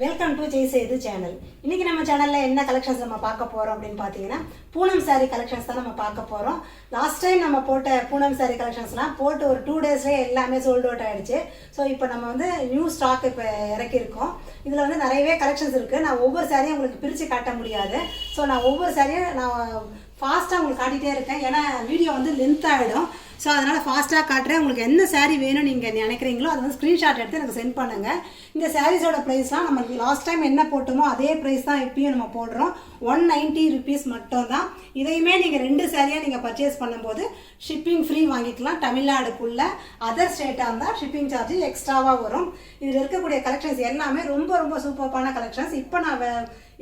Welcome to Jai Sethu channel. இன்னைக்கு நம்ம சேனல்ல என்ன கலெக்ஷன்ஸ் நம்ம பார்க்க போறோம் அப்படின்னு பார்த்தீங்கன்னா பூனம் சாரீ கலெக்ஷன்ஸ் தான் நம்ம பார்க்க போறோம். லாஸ்ட் டைம் நம்ம போட்ட பூனம் சாரீ கலெக்ஷன்ஸ்லாம் போட்டு ஒரு 2 டேஸ்லேயே எல்லாமே சோல்ட் அவுட் ஆயிடுச்சு. ஸோ இப்போ நம்ம வந்து நியூ ஸ்டாக் இப்போ இறக்கியிருக்கோம். இதில் வந்து நிறையவே கலெக்ஷன்ஸ் இருக்குது. நான் ஒவ்வொரு சாரியும் உங்களுக்கு பிரித்து காட்ட முடியாது. ஸோ நான் ஒவ்வொரு சாரியும் நான் ஃபாஸ்ட்டாக உங்களுக்கு காட்டிகிட்டே இருக்கேன். ஏன்னா வீடியோ வந்து லென்த் ஆகிடும். ஸோ அதனால் ஃபாஸ்ட்டாக காட்டுறேன். உங்களுக்கு என்ன சாரீ வேணும் நீங்கள் நினைக்கிறீங்களோ அதை வந்து ஸ்க்ரீன்ஷாட் எடுத்து எனக்கு சென்ட் பண்ணுங்கள். இந்த சாரீஸோட ப்ரைஸ்லாம் நம்ம லாஸ்ட் டைம் என்ன போட்டோமோ அதே ப்ரைஸ் தான் இப்பயும் நம்ம போடுறோம். 190 rupees மட்டும் தான். இதையுமே நீங்கள் 2 சாரியாக நீங்கள் பர்ச்சேஸ் பண்ணும்போது ஷிப்பிங் ஃப்ரீ வாங்கிக்கலாம். தமிழ்நாடுக்குள்ளே அதர் ஸ்டேட்டாக இருந்தால் ஷிப்பிங் சார்ஜ் எக்ஸ்ட்ராவாக வரும். இதில் இருக்கக்கூடிய கலெக்ஷன்ஸ் எல்லாமே ரொம்ப ரொம்ப சூப்பரான கலெக்ஷன்ஸ். இப்போ நான்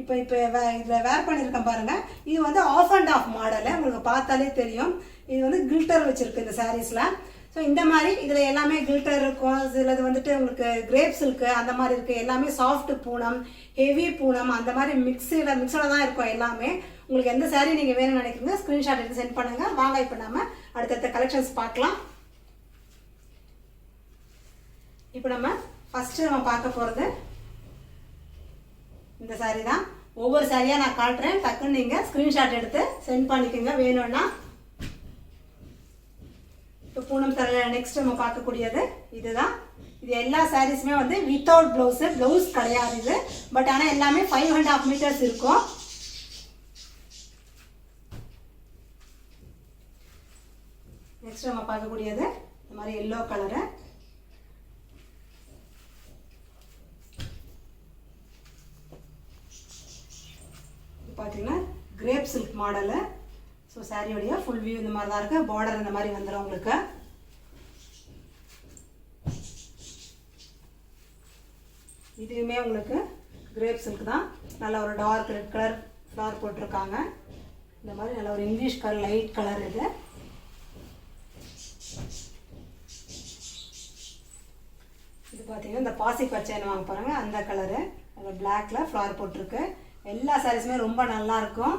இதில் வேர் பண்ணியிருக்கேன் பாருங்கள். இது வந்து ஆஃப் அண்ட் ஆஃப் மாடலு, உங்களுக்கு பார்த்தாலே தெரியும். இது வந்து கில்டர் வச்சுருக்கு இந்த சாரீஸில். ஸோ இந்த மாதிரி இதில் எல்லாமே கில்டர் இருக்கும். சிலது வந்துட்டு உங்களுக்கு கிரேப் சில்க்கு அந்த மாதிரி இருக்குது. எல்லாமே சாஃப்ட் பூனம், ஹெவி பூனம் அந்த மாதிரி மிக்ஸோட தான் இருக்கும் எல்லாமே. உங்களுக்கு எந்த சாரீ நீங்கள் வேணும்னு நினைக்கிறீங்க ஸ்க்ரீன்ஷாட் எடுத்து சென்ட் பண்ணுங்கள். வாங்க இப்போ நம்ம அடுத்தடுத்த கலெக்ஷன்ஸ் பார்க்கலாம். இப்போ நம்ம ஃபஸ்ட்டு நம்ம பார்க்க போகிறது இந்த சாரீ தான். ஒவ்வொரு சாரியாக நான் காட்டுறேன். டக்குன்னு நீங்கள் ஸ்க்ரீன்ஷாட் எடுத்து சென்ட் பண்ணிக்கோங்க வேணும்னா. இப்போ பூனம் சாரியில் நெக்ஸ்ட் நம்ம பார்க்கக்கூடியது இதுதான். இது எல்லா சாரீஸுமே வந்து வித்தவுட் ப்ளவுஸ் கிடையாது இது. பட் ஆனால் எல்லாமே 5.5 meters இருக்கும். நெக்ஸ்ட் நம்ம பார்க்கக்கூடியது இந்த மாதிரி எல்லோ கலரு. பார்த்தீங்கன்னா கிரேப் சில்க் மாடலு. ஸோ சாரியோடைய ஃபுல் வியூ இந்த மாதிரி தான் இருக்குது. பார்டர் இந்த மாதிரி வந்துடும் உங்களுக்கு. இதுவுமே உங்களுக்கு கிரேப் சில்க் தான். நல்ல ஒரு டார்க் ரெட் கலர் ஃப்ளவர் போட்டிருக்காங்க. இந்த மாதிரி நல்ல ஒரு இங்கிலீஷ் கலர் லைட் கலர் இது. இது பார்த்தீங்கன்னா இந்த பாசி பச்சைன்னு வாங்க பாருங்க அந்த கலரு. அதில் பிளாக்ல ஃப்ளவர் போட்டிருக்கு. எல்லா சாரீஸுமே ரொம்ப நல்லா இருக்கும்.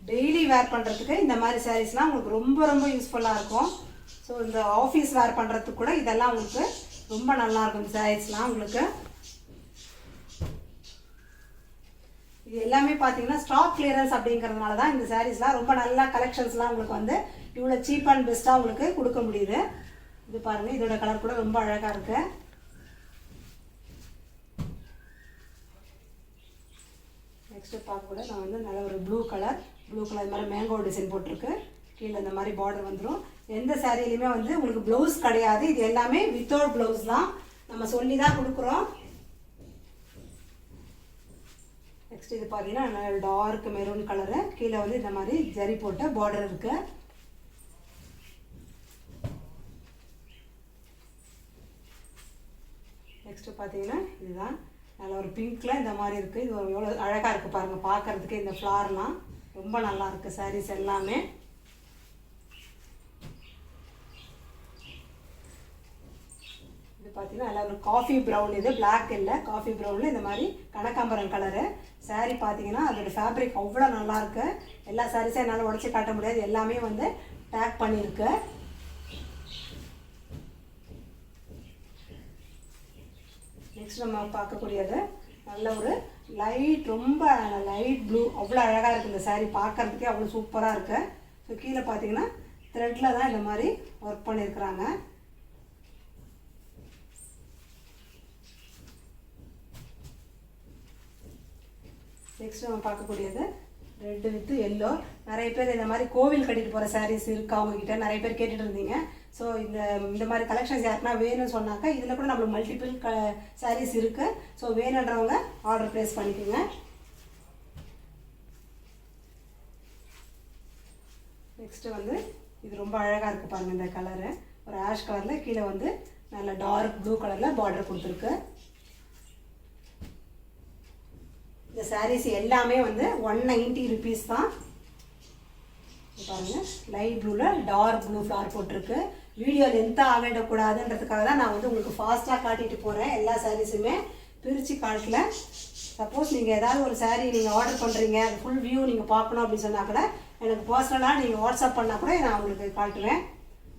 டெய்லி வேர் பண்ணுறதுக்கு இந்த மாதிரி சாரீஸ்லாம் உங்களுக்கு ரொம்ப ரொம்ப யூஸ்ஃபுல்லாக இருக்கும். ஸோ இந்த ஆஃபீஸ் வேர் பண்ணுறதுக்கு கூட இதெல்லாம் உங்களுக்கு ரொம்ப நல்லா இருக்கும். இந்த சாரீஸ்லாம் உங்களுக்கு இது எல்லாமே பார்த்தீங்கன்னா ஸ்டாக் கிளியரன்ஸ் அப்படிங்கிறதுனால தான் இந்த சாரீஸ்லாம் ரொம்ப நல்ல கலெக்ஷன்ஸ்லாம் உங்களுக்கு வந்து இவ்வளோ சீப் அண்ட் பெஸ்ட்டாக உங்களுக்கு கொடுக்க முடியுது. இது பாருங்கள், இதோட கலர் கூட ரொம்ப அழகாக இருக்குது. நெக்ஸ்ட்டு பார்க்க கூட நான் வந்து நல்ல ஒரு ப்ளூ கலர் இது மாதிரி மேங்கோ டிசைன் போட்டிருக்கு. கீழே இந்த மாதிரி பார்டர் வந்துடும். எந்த சாரியிலையுமே வந்து உங்களுக்கு ப்ளவுஸ் கிடையாது. இது எல்லாமே வித்தவுட் ப்ளவுஸ் தான். நம்ம சொல்லி தான் கொடுக்குறோம். நெக்ஸ்ட் இது பார்த்தீங்கன்னா நல்ல டார்க் மெரூன் கலரு. கீழே வந்து இந்த மாதிரி ஜரி போட்ட பார்டர் இருக்கு. நெக்ஸ்ட் பார்த்தீங்கன்னா இதுதான் நல்ல ஒரு பிங்க்ல இந்த மாதிரி இருக்குது. இது எவ்வளோ அழகாக இருக்குது பாருங்கள் பார்க்குறதுக்கு. இந்த ஃப்ளார்லாம் ரொம்ப நல்லா இருக்குது சாரீஸ் எல்லாமே. இது பார்த்தீங்கன்னா நல்ல ஒரு காஃபி ப்ரௌன். இது பிளாக் இல்லை, காஃபி ப்ரௌனில் இந்த மாதிரி கனகாம்பரம் கலரு. சாரீ பார்த்தீங்கன்னா அதோட ஃபேப்ரிக் அவ்வளோ நல்லா இருக்கு. எல்லா சாரீஸும் என்னால் உடச்சி காட்ட முடியாது. எல்லாமே வந்து டேக் பண்ணியிருக்கு. நெக்ஸ்ட் நம்ம பார்க்கக்கூடியது நல்ல ஒரு ரொம்ப லைட் ப்ளூ. அவ்வளோ அழகாக இருக்குது இந்த சாரீ பார்க்குறதுக்கே அவ்வளோ சூப்பராக இருக்குது. ஸோ கீழே பார்த்தீங்கன்னா த்ரெட்டில் தான் இந்த மாதிரி ஒர்க் பண்ணியிருக்கிறாங்க. நெக்ஸ்ட் நம்ம பார்க்கக்கூடியது ரெட் வித் எல்லோ. நிறைய பேர் இந்த மாதிரி கோவில் கட்டிட்டு போகிற சாரீஸ் இருக்கா அவங்ககிட்ட நிறைய பேர் கேட்டுட்டு இருந்தீங்க. ஸோ இந்த மாதிரி கலெக்ஷன்ஸ் யாருக்குன்னா வேணும்னு சொன்னாக்கா இதில் கூட நம்மளுக்கு மல்டிபிள் சாரீஸ் இருக்குது. ஸோ வேணுன்றவங்க ஆர்டர் ப்ளேஸ் பண்ணிக்கோங்க. நெக்ஸ்ட்டு வந்து இது ரொம்ப அழகாக இருக்குது பாருங்கள். இந்த கலரு ஒரு ஆஷ் கலரில் கீழே வந்து நல்ல டார்க் ப்ளூ கலரில் பார்டர் கொடுத்துருக்கு. இந்த சாரீஸ் எல்லாமே வந்து 190 rupees தான். பாருங்கள் லைட் ப்ளூவில் டார்க் ப்ளூ ஃப்ளவர் போட்டிருக்கு. வீடியோ லென்த்தாக ஆகிடக்கூடாதுன்றதுக்காக தான் நான் வந்து உங்களுக்கு ஃபாஸ்ட்டாக காட்டிட்டு போகிறேன். எல்லா சாரீஸுமே பிரித்து காட்டல. சப்போஸ் நீங்கள் ஏதாவது ஒரு சாரீ நீங்கள் ஆர்டர் பண்ணுறீங்க, அது ஃபுல் வியூ நீங்கள் பார்க்கணும் அப்படின்னு சொன்னால் கூட எனக்கு பர்சனலாக நீங்கள் வாட்ஸ்அப் பண்ணால் கூட நான் உங்களுக்கு காட்டுவேன்.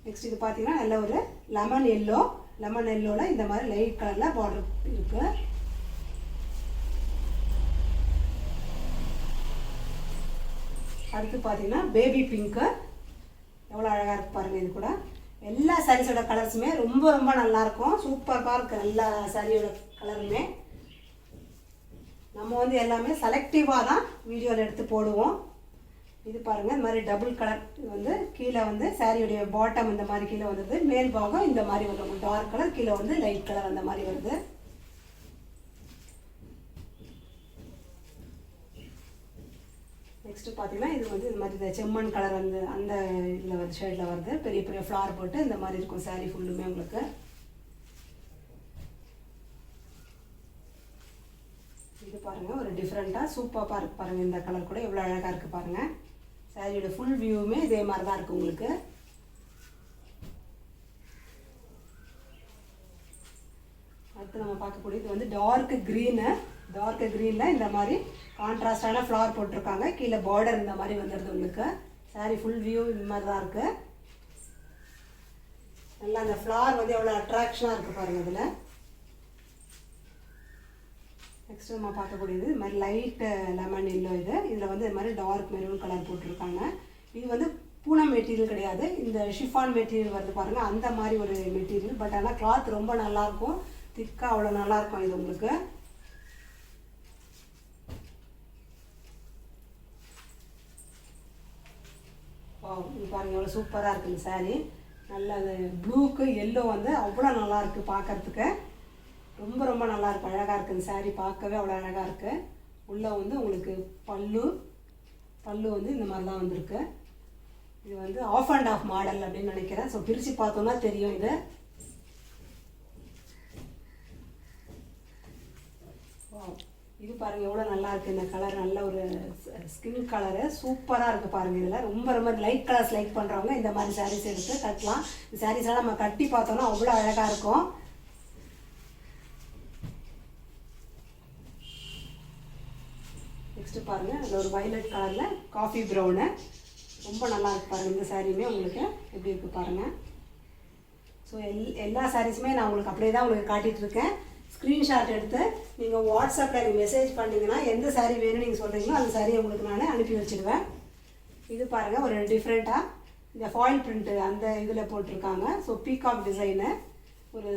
நெக்ஸ்ட் இது பார்த்தீங்கன்னா நல்ல ஒரு லெமன் எல்லோ. லெமன் எல்லோவில் இந்த மாதிரி லைட் கலரில் பார்டர் இருக்குது. அடுத்து பார்த்தீங்கன்னா பேபி பிங்க்கு எவ்வளோ அழகாக இருக்குது பாருங்கள். இது கூட எல்லா சாரீஸோட கலர்ஸுமே ரொம்ப ரொம்ப நல்லாயிருக்கும். சூப்பராக இருக்குது எல்லா சாரியோட கலருமே. நம்ம வந்து எல்லாமே செலக்டிவாக தான் வீடியோவில் எடுத்து போடுவோம். இது பாருங்கள், இந்த மாதிரி டபுள் கலர். இது வந்து கீழே வந்து சாரியுடைய பாட்டம் இந்த மாதிரி கீழே வந்துடுது, மேல் பாகம் இந்த மாதிரி வரும் டார்க் கலர், கீழே வந்து லைட் கலர் அந்த மாதிரி வருது. நெக்ஸ்ட்டு பார்த்தீங்கன்னா இது வந்து இந்த மாதிரி செம்மண் கலர் அந்த இதில் வந்து ஷேடில் வருது. பெரிய பெரிய ஃப்ளார் போட்டு இந்த மாதிரி இருக்கும் சாரீ ஃபுல்லுமே உங்களுக்கு. இது பாருங்கள், ஒரு டிஃப்ரெண்ட்டாக சூப்பராக இருக்குது பாருங்கள். இந்த கலர் கூட எவ்வளோ அழகாக இருக்குது பாருங்கள். சாரியோட ஃபுல் வியூவுமே இதே மாதிரி தான் இருக்குது உங்களுக்கு. அடுத்து நம்ம பார்க்கக்கூடியது வந்து டார்க் க்ரீனில் இந்த மாதிரி கான்ட்ராஸ்டான ஃப்ளவர் போட்டிருக்காங்க. கீழே பார்டர் இந்த மாதிரி வந்துடுது உங்களுக்கு. சாரி ஃபுல் வியூ இந்த மாதிரி தான் இருக்குது. நல்லா அந்த ஃப்ளவர் வந்து எவ்வளோ அட்ராக்ஷனாக இருக்குது பாருங்கள் இதில். நெக்ஸ்ட் நம்ம பார்க்கக்கூடியது இது மாதிரி லைட் லெமன் எல்லோ. இதில் வந்து இது மாதிரி டார்க் மெரூன் கலர் போட்டிருக்காங்க. இது வந்து பூனம் மெட்டீரியல் கிடையாது, இந்த ஷிஃபான் மெட்டீரியல் வருது பாருங்கள், அந்த மாதிரி ஒரு மெட்டீரியல். பட் ஆனால் கிளாத் ரொம்ப நல்லாயிருக்கும், திக்காக அவ்வளோ நல்லாயிருக்கும் இது உங்களுக்கு. இது பாருங்கள் எவ்வளோ சூப்பராக இருக்குது இந்த சாரீ. நல்ல அது ப்ளூக்கு எல்லோ வந்து அவ்வளோ நல்லாயிருக்கு பார்க்குறதுக்கு. ரொம்ப ரொம்ப நல்லாயிருக்கு, அழகாக இருக்குது இந்த சாரீ. பார்க்கவே அவ்வளோ அழகாக இருக்குது. உள்ளே வந்து உங்களுக்கு பல்லு வந்து இந்த மாதிரி தான் வந்திருக்கு. இது வந்து ஆஃப் அண்ட் ஆஃப் மாடல் அப்படின்னு நினைக்கிறேன். ஸோ பிரித்து பார்த்தோம்னா தெரியும் இது. இது பாருங்கள் எவ்வளோ நல்லா இருக்குது இந்த கலர். நல்ல ஒரு ஸ்கின் கலரு, சூப்பராக இருக்குது பாருங்கள். இதில் ரொம்ப ரொம்ப லைட் கலர்ஸ் லைக் பண்ணுறவங்க இந்த மாதிரி சாரீஸ் எடுத்து கட்டலாம். இந்த சாரீஸ்லாம் நம்ம கட்டி பார்த்தோம்னா அவ்வளோ அழகாக இருக்கும். நெக்ஸ்ட்டு பாருங்கள், அதில் ஒரு வயலட் கலரில் காஃபி ப்ரௌனு ரொம்ப நல்லா இருக்குது பாருங்கள். இந்த சாரியுமே உங்களுக்கு எப்படி இருக்குது பாருங்கள். ஸோ எல்லா சாரீஸுமே நான் உங்களுக்கு அப்படியே தான் உங்களுக்கு காட்டிகிட்ருக்கேன். ஸ்க்ரீன்ஷாட் எடுத்து நீங்கள் வாட்ஸ்அப்பில் எனக்கு மெசேஜ் பண்ணிங்கன்னா எந்த சாரீ வேணும்னு நீங்கள் சொல்கிறீங்களோ அந்த சாரியை உங்களுக்கு நான் அனுப்பி வச்சுடுவேன். இது பாருங்கள் ஒரு டிஃப்ரெண்ட்டாக இந்த ஃபாயில் பிரிண்ட்டு அந்த இதில் போட்டிருக்காங்க. So peacock design. ஒரு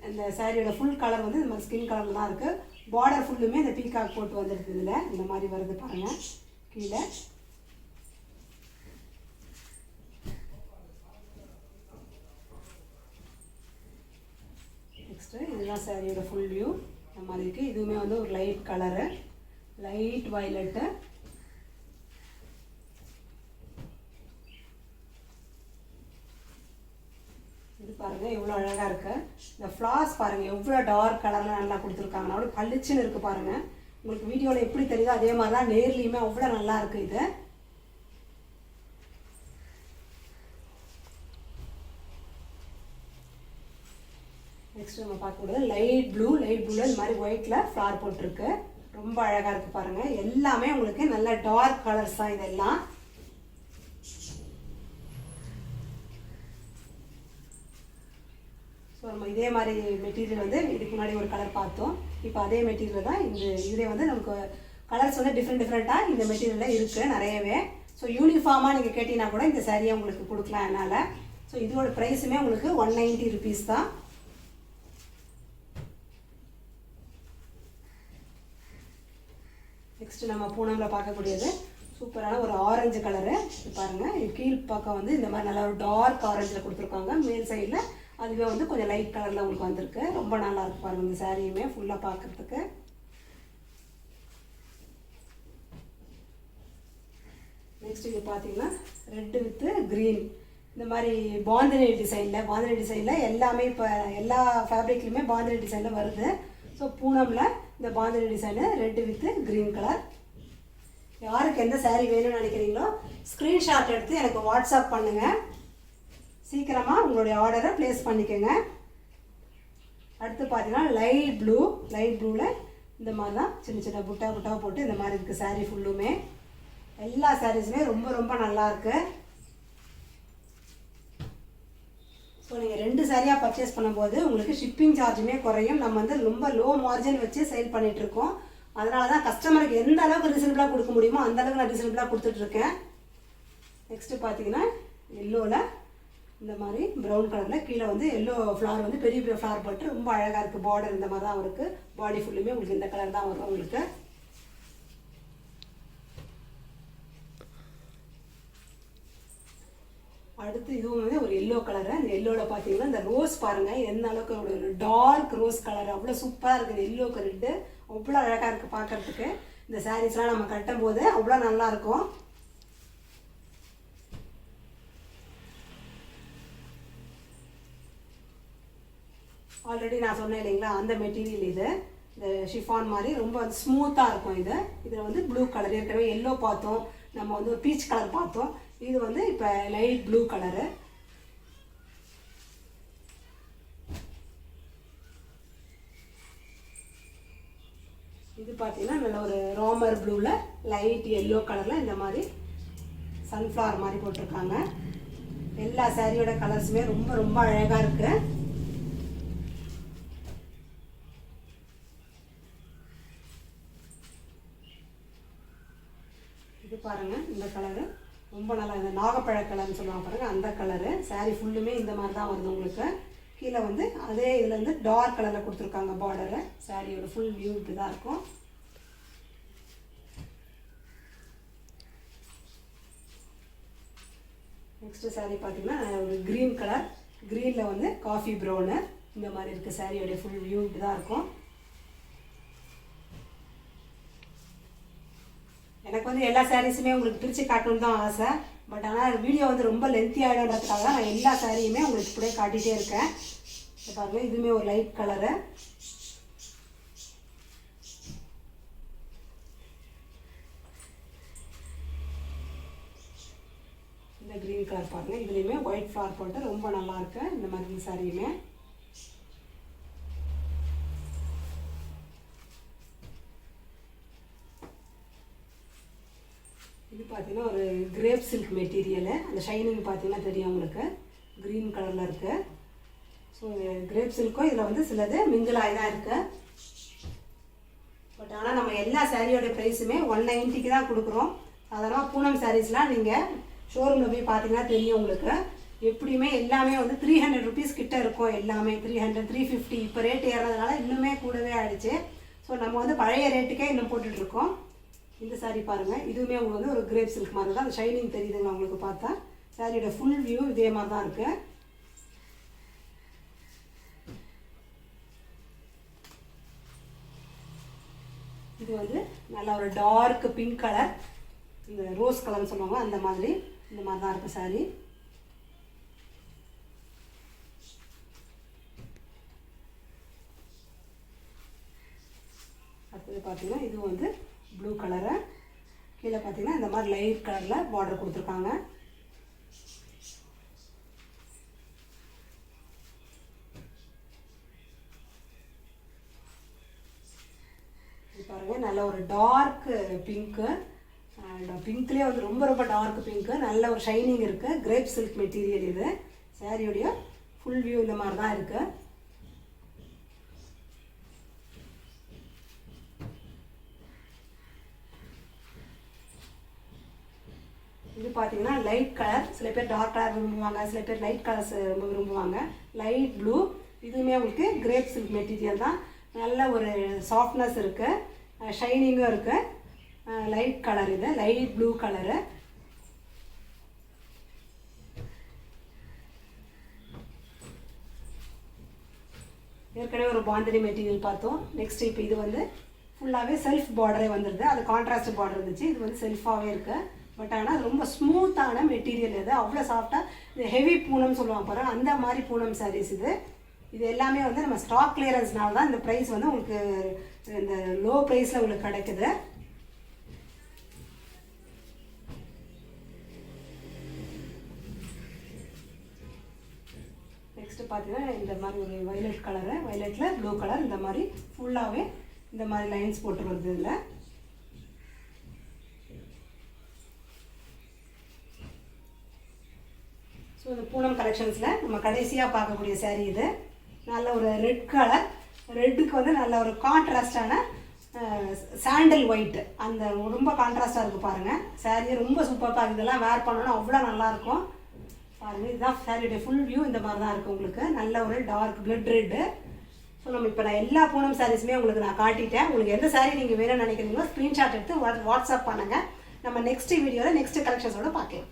இந்த சாரியோட ஃபுல் கலர் வந்து இந்த மாதிரி ஸ்கின் கலரில் தான் இருக்குது. பார்டர் ஃபுல்லுமே இந்த பீகாக் போட்டு வந்துடுது. இதில் இந்த மாதிரி வருது பாருங்கள் கீழே. நெக்ஸ்ட்டு இதுதான் சாரியோட ஃபுல் வியூ இந்த மாதிரி இருக்குது. இதுவுமே வந்து ஒரு லைட் கலரு, லைட் வயலட்டு. இது பாருங்கள் எவ்வளோ அழகாக இருக்குது. இந்த ஃப்ளார்ஸ் பாருங்கள் எவ்வளோ டார்க் கலரில் நல்லா கொடுத்துருக்காங்க. அவ்வளோ பளிச்சுன்னு இருக்குது பாருங்கள். உங்களுக்கு வீடியோவில் எப்படி தெரியுதோ அதே மாதிரி தான் நேர்லேயுமே அவ்வளோ நல்லா இருக்குது இது. நெக்ஸ்ட் நம்ம பார்க்கக்கூடியது லைட் ப்ளூவில் இந்த மாதிரி ஒயிட்டில் ஃப்ளார் போட்டிருக்கு. ரொம்ப அழகாக இருக்குது பாருங்கள். எல்லாமே உங்களுக்கு நல்ல டார்க் கலர்ஸ் தான் இதெல்லாம். ஸோ நம்ம இதே மாதிரி மெட்டீரியல் வந்து இதுக்கு முன்னாடி ஒரு கலர் பார்த்தோம். இப்போ அதே மெட்டீரியல் தான் இதிலே வந்து நமக்கு கலர்ஸ் வந்து டிஃப்ரெண்ட்டாக இந்த மெட்டீரியலில் இருக்குது நிறையவே. ஸோ யூனிஃபார்மாக நீங்கள் கேட்டிங்கன்னா கூட இந்த சாரியை உங்களுக்கு கொடுக்கலாம் என்னால். ஸோ இதோட ப்ரைஸுமே உங்களுக்கு 190 rupees தான். நெக்ஸ்ட்டு நம்ம பூனமில் பார்க்கக்கூடியது சூப்பரான ஒரு ஆரஞ்சு கலரு. பாருங்கள், இது கீழ் பக்கம் வந்து இந்த மாதிரி நல்லா ஒரு டார்க் ஆரஞ்சில் கொடுத்துருக்காங்க. மேல் சைடில் அதுவே வந்து கொஞ்சம் லைட் கலரில் உங்களுக்கு வந்திருக்கு. ரொம்ப நல்லா இருக்கு பாருங்கள் இந்த சாரியுமே ஃபுல்லாக பார்க்குறதுக்கு. நெக்ஸ்ட் இது பார்த்தீங்கன்னா ரெட்டு வித்து க்ரீன் இந்த மாதிரி பாந்தினி டிசைனில் எல்லாமே இப்போ எல்லா ஃபேப்ரிக்லையுமே பாந்தினி டிசைனில் வருது. ஸோ பூனமில் இந்த bandhani design red with green colour. யாருக்கு எந்த சாரீ வேணும்னு நினைக்கிறீங்களோ ஸ்க்ரீன்ஷாட் எடுத்து எனக்கு வாட்ஸ்அப் பண்ணுங்கள். சீக்கிரமாக உங்களுடைய ஆர்டரை ப்ளேஸ் பண்ணிக்கோங்க. அடுத்து பார்த்தீங்கன்னா லைட் ப்ளூவில் இந்த மாதிரி தான் சின்ன சின்ன புட்டா போட்டு இந்த மாதிரி இருக்குது சாரீ ஃபுல்லுமே. எல்லா சாரீஸுமே ரொம்ப ரொம்ப நல்லாயிருக்கு. ஸோ நீங்கள் 2 சாரியாக பர்ச்சேஸ் பண்ணும்போது உங்களுக்கு ஷிப்பிங் சார்ஜுமே குறையும். நம்ம வந்து ரொம்ப லோ மார்ஜின் வச்சு சேல் பண்ணிகிட்ருக்கோம். அதனால தான் கஸ்டமருக்கு எந்த அளவுக்கு ரீசனபிளாக கொடுக்க முடியுமோ அந்த அளவுக்கு நான் ரீசனபிளாக கொடுத்துட்ருக்கேன். நெக்ஸ்ட்டு பார்த்தீங்கன்னா எல்லோவில் இந்த மாதிரி ப்ரௌன் கலரில் கீழே வந்து எல்லோ ஃப்ளவர் வந்து பெரிய பெரிய ஃப்ளவர் போட்டு ரொம்ப அழகாக இருக்குது. பார்டர் இந்த மாதிரி தான் இருக்குது. பாடி ஃபுல்லுமே உங்களுக்கு இந்த கலர் தான் வரும் உங்களுக்கு. அடுத்து இதுவும் வந்து ஒரு எல்லோ கலரு. அந்த எல்லோவில் பார்த்தீங்கன்னா இந்த ரோஸ் பாருங்கள் எந்த அளவுக்கு ஒரு டார்க் ரோஸ் கலர் அவ்வளோ சூப்பராக இருக்குது. எல்லோக்கு ரெட்டு அவ்வளோ அழகாக இருக்குது பார்க்குறதுக்கு. இந்த சாரீஸ்லாம் நம்ம கட்டும் போது அவ்வளோ நல்லாயிருக்கும். ஆல்ரெடி நான் சொன்னேன் இல்லைங்களா, அந்த மெட்டீரியல் இது. இந்த ஷிஃபான் மாதிரி ரொம்ப ஸ்மூத்தாக இருக்கும். இதில் வந்து ப்ளூ கலர், ஏற்கனவே எல்லோ பார்த்தோம், நம்ம வந்து பீச் கலர் பார்த்தோம். இது வந்து இப்போ லைட் ப்ளூ கலரு. இது பார்த்தீங்கன்னா நல்ல ஒரு ரோமர் ப்ளூவில் லைட் எல்லோ கலரில் இந்த மாதிரி சன்ஃப்ளவர் மாதிரி போட்டிருக்காங்க. எல்லா சாரியோட கலர்ஸுமே ரொம்ப ரொம்ப அழகாக இருக்குது. இது பாருங்கள், இந்த கலரு ரொம்ப நல்லா, இந்த நாகப்பழ கலர்னு சொல்லுவாங்க பாருங்கள், அந்த கலரு. சாரீ ஃபுல்லுமே இந்த மாதிரி தான் வருது உங்களுக்கு. கீழே வந்து அதே இதில் வந்து டார்க் கலரில் கொடுத்துருக்காங்க பார்டரு. சாரியோட ஃபுல் வியூ இப்படி தான் இருக்கும். நெக்ஸ்ட்டு சாரீ பார்த்தீங்கன்னா ஒரு க்ரீன் கலர், க்ரீனில் வந்து காஃபி ப்ரௌனு இந்த மாதிரி இருக்குது. சாரியோடைய ஃபுல் வியூ இப்படி தான் இருக்கும். எனக்கு வந்து எல்லா சாரீஸுமே உங்களுக்கு பிரித்து காட்டணும்னு தான் ஆசை. பட் ஆனால் வீடியோ வந்து ரொம்ப லென்த்தி ஆகிடும்ன்றதுக்காக தான் நான் எல்லா சாரியுமே உங்களுக்கு இப்படியே காட்டிகிட்டே இருக்கேன். இப்போ பாருங்கள், இதுவுமே ஒரு லைட் கலரு. இந்த க்ரீன் கலர் பாருங்கள், இதுலேயுமே ஒயிட் ஃப்ளவர் போட்டு ரொம்ப நல்லாயிருக்கு. இந்த மாதிரி சாரியுமே இது பார்த்தீங்கன்னா ஒரு கிரேப் சில்க் மெட்டீரியலு. அந்த ஷைனிங் பார்த்தீங்கன்னா தெரியும் உங்களுக்கு, க்ரீன் கலரில் இருக்குது. ஸோ கிரேப் சில்க்கும் இதில் வந்து சிலது மிங்கிளாகி தான் இருக்குது. பட் ஆனால் நம்ம எல்லா சாரியோட ப்ரைஸுமே 190க்கு தான் கொடுக்குறோம். சாதாரணமாக பூனம் சாரீஸ்லாம் நீங்கள் ஷோரூமில் போய் பார்த்தீங்கன்னா தெரியும் உங்களுக்கு. எப்படியுமே எல்லாமே வந்து 300 ருபீஸ் கிட்ட இருக்கும். எல்லாமே 300, 350. இப்போ ரேட் ஏறதுனால இன்னுமே கூடவே ஆகிடுச்சு. ஸோ நம்ம வந்து பழைய ரேட்டுக்கே இன்னும் போட்டுட்ருக்கோம். இந்த சாரீ பாருங்கள், இதுவுமே உங்களுக்கு வந்து ஒரு கிரேப் சில்க் மாதிரி தான். அந்த ஷைனிங் தெரியுதுங்க உங்களுக்கு பார்த்தா. சாரியோட ஃபுல் வியூ இதே மாதிரி தான் இருக்குது. இது வந்து நல்லா ஒரு டார்க் பிங்க் கலர், இந்த ரோஸ் கலர்னு சொல்லுவாங்க அந்த மாதிரி, இந்த மாதிரி தான் இருக்குது சாரீ. அடுத்தது பார்த்தீங்கன்னா இது வந்து ப்ளூ கலரு. கீழே பார்த்தீங்கன்னா இந்த மாதிரி லைட் கலரில் பார்டர் கொடுத்துருக்காங்க. இது பாருங்கள், நல்ல ஒரு டார்க் பிங்க்கு. பிங்க்லேயே வந்து ரொம்ப ரொம்ப டார்க் பிங்க்கு, நல்ல ஒரு ஷைனிங் இருக்குது. கிரேப் சில்க் மெட்டீரியல் இது. சாரியோடைய ஃபுல் வியூ இந்த மாதிரி தான் இருக்குது. இது பார்த்தீங்கன்னா லைட் கலர், சில பேர் டார்க் கலர் விரும்புவாங்க, சில பேர் லைட் கலர்ஸ் ரொம்ப விரும்புவாங்க. லைட் ப்ளூ, இதுவுமே உங்களுக்கு கிரேப் சில்க் மெட்டீரியல் தான். நல்ல ஒரு சாஃப்ட்னஸ் இருக்குது, ஷைனிங்கும் இருக்குது. லைட் கலர், இது லைட் ப்ளூ கலரு. ஏற்கனவே ஒரு பாந்தினி மெட்டீரியல் பார்த்தோம். நெக்ஸ்ட் இப்போ இது வந்து ஃபுல்லாகவே செல்ஃப் பார்டரே வந்துடுது. அது கான்ட்ராஸ்ட் பார்டர் இருந்துச்சு, இது வந்து செல்ஃபாகவே இருக்குது. பட் ஆனால் ரொம்ப ஸ்மூத்தான மெட்டீரியல் இது, அவ்வளோ சாஃப்டாக. இது ஹெவி பூனம் சொல்லுவாங்க பாருங்கள், அந்த மாதிரி பூனம் சாரீஸ் இது. இது எல்லாமே வந்து நம்ம ஸ்டாக் கிளியரன்ஸ்னால தான் இந்த ப்ரைஸ் வந்து உங்களுக்கு இந்த லோ ப்ரைஸில் உங்களுக்கு கிடைக்குது. நெக்ஸ்ட்டு பார்த்தீங்கன்னா இந்த மாதிரி ஒரு வயலட் கலரு, வயலட்டில் ப்ளூ கலர், இந்த மாதிரி ஃபுல்லாகவே இந்த மாதிரி லைன்ஸ் போட்டு வருது. இதில் ஸோ இந்த பூனம் கலெக்ஷன்ஸில் நம்ம கடைசியாக பார்க்கக்கூடிய saree இது. நல்ல ஒரு ரெட் கலர், ரெட்டுக்கு வந்து நல்ல ஒரு கான்ட்ராஸ்டான சாண்டல் ஒயிட், அந்த ரொம்ப கான்ட்ராஸ்டாக இருக்குது பாருங்கள். saree ரொம்ப சூப்பராக இருக்குது. இதெல்லாம் வேர் பண்ணோன்னா அவ்வளோ நல்லாயிருக்கும் பாருங்கள். இதுதான் சாரியுடைய ஃபுல் வியூ. இந்த மாதிரி தான் இருக்குது உங்களுக்கு. நல்ல ஒரு டார்க் பிளட் ரெட்டு. ஸோ நம்ம இப்போ நான் எல்லா பூனம் சாரீஸுமே உங்களுக்கு நான் காட்டிட்டேன். உங்களுக்கு எந்த saree நீங்கள் வேணும்னு நினைக்கிறீங்களோ ஸ்க்ரீன்ஷாட் எடுத்து வாட்ஸ்அப் பண்ணுங்கள். நம்ம நெக்ஸ்ட் வீடியோவில் நெக்ஸ்ட் கலெக்ஷன்ஸோட பார்க்கலாம்.